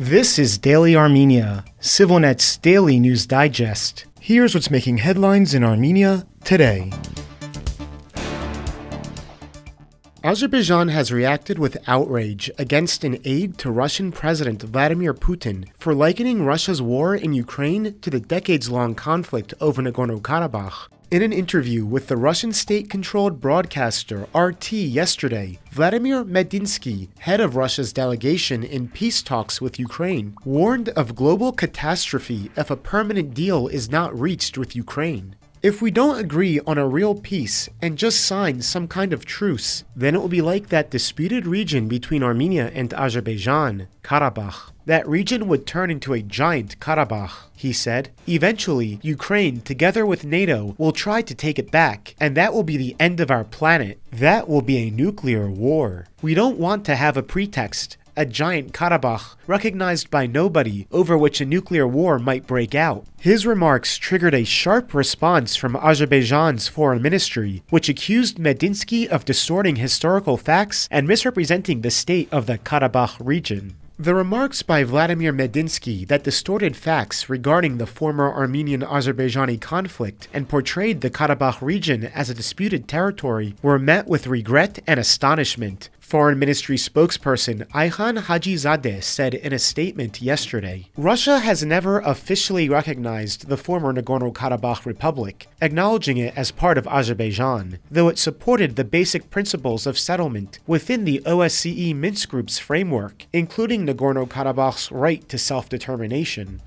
This is Daily Armenia, CivilNet's daily news digest. Here's what's making headlines in Armenia today. Azerbaijan has reacted with outrage against an aide to Russian President Vladimir Putin for likening Russia's war in Ukraine to the decades-long conflict over Nagorno-Karabakh. In an interview with the Russian state-controlled broadcaster RT yesterday, Vladimir Medinsky, head of Russia's delegation in peace talks with Ukraine, warned of global catastrophe if a permanent deal is not reached with Ukraine. If we don't agree on a real peace and just sign some kind of truce, then it will be like that disputed region between Armenia and Azerbaijan, Karabakh. That region would turn into a giant Karabakh, he said. Eventually, Ukraine, together with NATO, will try to take it back, and that will be the end of our planet. That will be a nuclear war. We don't want to have a pretext, a giant Karabakh recognized by nobody over which a nuclear war might break out. His remarks triggered a sharp response from Azerbaijan's foreign ministry, which accused Medinsky of distorting historical facts and misrepresenting the state of the Karabakh region. The remarks by Vladimir Medinsky that distorted facts regarding the former Armenian-Azerbaijani conflict and portrayed the Karabakh region as a disputed territory were met with regret and astonishment. Foreign Ministry spokesperson Ayhan Hajizadeh said in a statement yesterday, Russia has never officially recognized the former Nagorno-Karabakh Republic, acknowledging it as part of Azerbaijan, though it supported the basic principles of settlement within the OSCE Minsk Group's framework, including Nagorno-Karabakh's right to self-determination.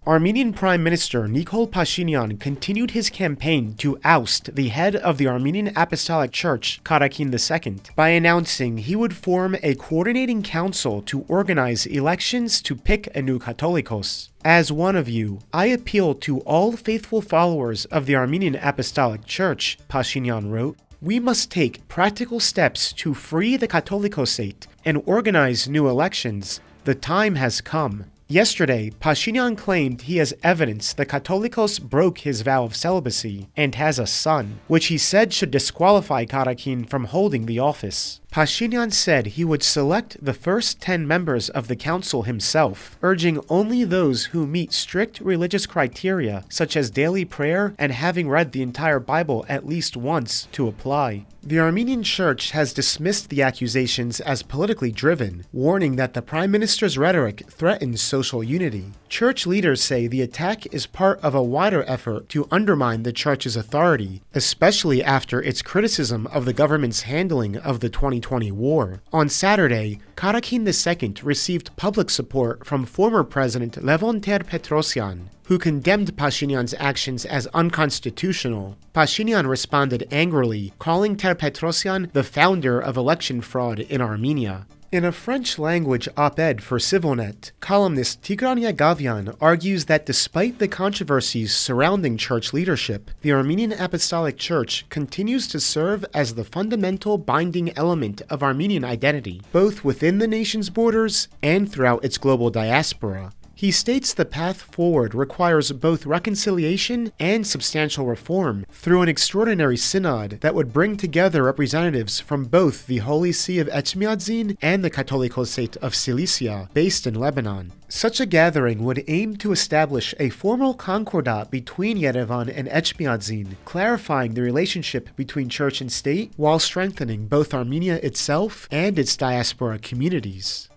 Armenian Prime Minister Nikol Pashinyan continued his campaign to oust the head of the Armenian Apostolic Church, Karekin II, by announcing he would form a coordinating council to organize elections to pick a new Catholicos. As one of you, I appeal to all faithful followers of the Armenian Apostolic Church, Pashinyan wrote. We must take practical steps to free the Catholicosate and organize new elections. The time has come. Yesterday, Pashinyan claimed he has evidence the Catholicos broke his vow of celibacy and has a son, which he said should disqualify Karekin from holding the office. Pashinyan said he would select the first 10 members of the council himself, urging only those who meet strict religious criteria such as daily prayer and having read the entire Bible at least once to apply. The Armenian Church has dismissed the accusations as politically driven, warning that the Prime Minister's rhetoric threatens social unity. Church leaders say the attack is part of a wider effort to undermine the Church's authority, especially after its criticism of the government's handling of the 2020 war. On Saturday, Karekin II received public support from former President Levon Ter-Petrosyan, who condemned Pashinyan's actions as unconstitutional. Pashinyan responded angrily, calling Ter-Petrosyan the founder of election fraud in Armenia. In a French-language op-ed for CivilNet, columnist Tigran Yagavian argues that despite the controversies surrounding church leadership, the Armenian Apostolic Church continues to serve as the fundamental binding element of Armenian identity, both within the nation's borders and throughout its global diaspora. He states the path forward requires both reconciliation and substantial reform through an extraordinary synod that would bring together representatives from both the Holy See of Etchmiadzin and the Catholicosate of Cilicia, based in Lebanon. Such a gathering would aim to establish a formal concordat between Yerevan and Etchmiadzin, clarifying the relationship between church and state while strengthening both Armenia itself and its diaspora communities.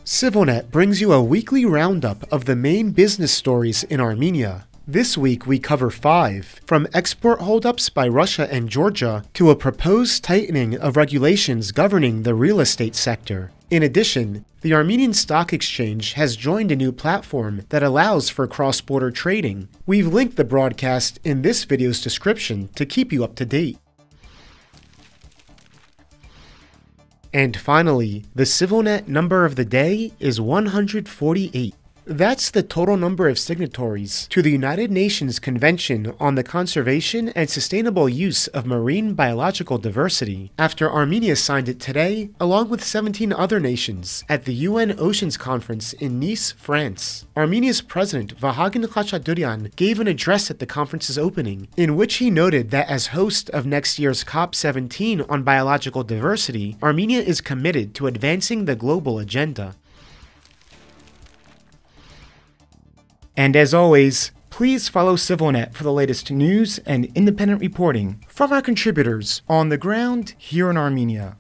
CivilNet brings you a weekly roundup of the main business stories in Armenia. This week we cover 5, from export holdups by Russia and Georgia to a proposed tightening of regulations governing the real estate sector. In addition, the Armenian Stock Exchange has joined a new platform that allows for cross-border trading. We've linked the broadcast in this video's description to keep you up to date. And finally, the CivilNet number of the day is 148. That's the total number of signatories to the United Nations Convention on the Conservation and Sustainable Use of Marine Biological Diversity, after Armenia signed it today, along with 17 other nations, at the UN Oceans Conference in Nice, France. Armenia's President Vahagan Khachaturian gave an address at the conference's opening, in which he noted that as host of next year's COP17 on biological diversity, Armenia is committed to advancing the global agenda. And as always, please follow CivilNet for the latest news and independent reporting from our contributors on the ground here in Armenia.